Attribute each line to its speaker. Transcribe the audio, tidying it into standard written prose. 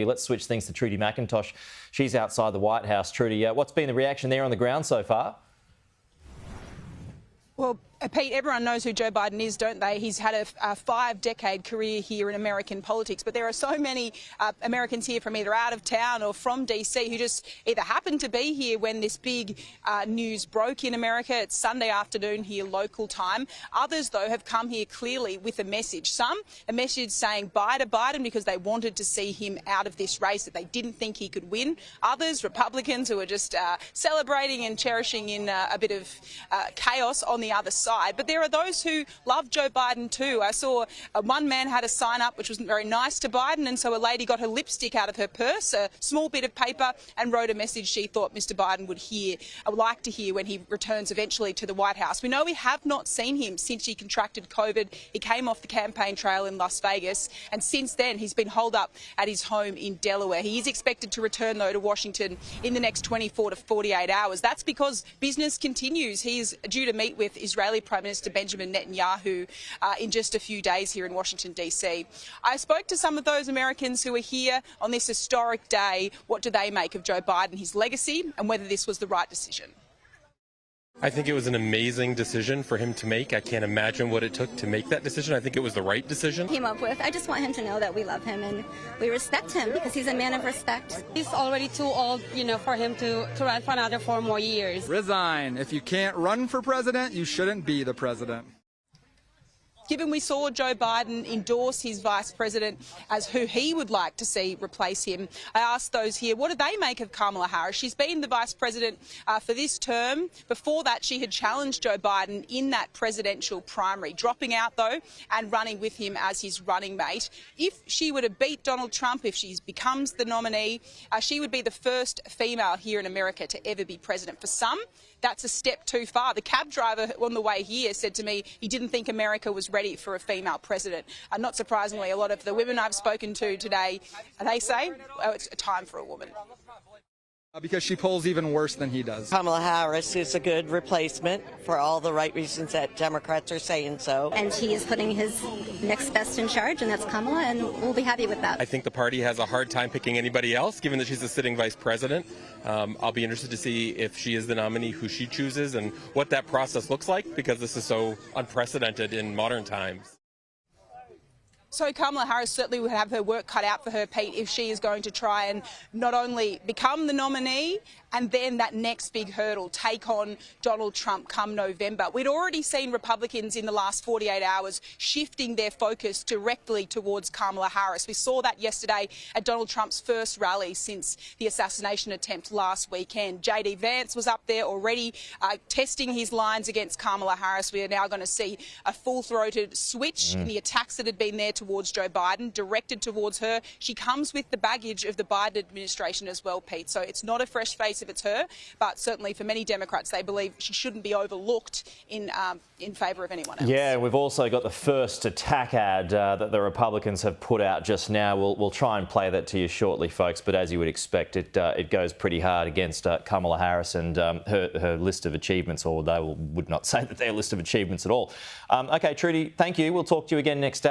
Speaker 1: Let's switch things to Trudy McIntosh. She's outside the White House. Trudy, what's been the reaction there on the ground so far?
Speaker 2: Well, Pete, everyone knows who Joe Biden is, don't they? He's had a 5-decade career here in American politics, but there are so many Americans here from either out of town or from DC who just either happened to be here when this big news broke in America. It's Sunday afternoon here, local time. Others, though, have come here clearly with a message. Some, a message saying bye to Biden because they wanted to see him out of this race, that they didn't think he could win. Others, Republicans, who are just celebrating and cherishing in a bit of chaos on the other side. But there are those who love Joe Biden too. I saw one man had a sign up which wasn't very nice to Biden, and so a lady got her lipstick out of her purse, a small bit of paper, and wrote a message she thought Mr Biden would like to hear when he returns eventually to the White House. We know we have not seen him since he contracted COVID. He came off the campaign trail in Las Vegas, and since then he's been holed up at his home in Delaware. He is expected to return, though, to Washington in the next 24 to 48 hours. That's because business continues. He is due to meet with Israeli Prime Minister Benjamin Netanyahu in just a few days here in Washington, D.C. I spoke to some of those Americans who are here on this historic day. What do they make of Joe Biden, his legacy, and whether this was the right decision?
Speaker 3: I think it was an amazing decision for him to make. I can't imagine what it took to make that decision. I think it was the right decision.
Speaker 4: Came up with. I just want him to know that we love him and we respect him because he's a man of respect.
Speaker 5: He's already too old, for him to run for another 4 more years.
Speaker 6: Resign. If you can't run for president, you shouldn't be the president.
Speaker 2: Given we saw Joe Biden endorse his vice president as who he would like to see replace him, I asked those here, what do they make of Kamala Harris? She's been the vice president for this term. Before that, she had challenged Joe Biden in that presidential primary, dropping out, though, and running with him as his running mate. If she were to beat Donald Trump, if she becomes the nominee, she would be the first female here in America to ever be president. For some, that's a step too far. The cab driver on the way here said to me he didn't think America was ready for a female president. Not surprisingly, a lot of the women I've spoken to today, they say, oh, it's time for a woman.
Speaker 6: Because she polls even worse than he does.
Speaker 7: Kamala Harris is a good replacement for all the right reasons that Democrats are saying so.
Speaker 4: And he is putting his next best in charge, and that's Kamala, and we'll be happy with that.
Speaker 3: I think the party has a hard time picking anybody else, given that she's a sitting vice president. I'll be interested to see if she is the nominee, who she chooses, and what that process looks like, because this is so unprecedented in modern times.
Speaker 2: So Kamala Harris certainly would have her work cut out for her, Pete, if she is going to try and not only become the nominee and then that next big hurdle, take on Donald Trump come November. We'd already seen Republicans in the last 48 hours shifting their focus directly towards Kamala Harris. We saw that yesterday at Donald Trump's first rally since the assassination attempt last weekend. J.D. Vance was up there already testing his lines against Kamala Harris. We are now going to see a full-throated switch in the attacks that had been there towards Joe Biden, directed towards her. She comes with the baggage of the Biden administration as well, Pete. So it's not a fresh face if it's her, but certainly for many Democrats, they believe she shouldn't be overlooked in favour of anyone else.
Speaker 1: Yeah, we've also got the first attack ad that the Republicans have put out just now. We'll try and play that to you shortly, folks. But as you would expect, it goes pretty hard against Kamala Harris and her list of achievements, or they would not say that they're a list of achievements at all. OK, Trudy, thank you. We'll talk to you again next hour.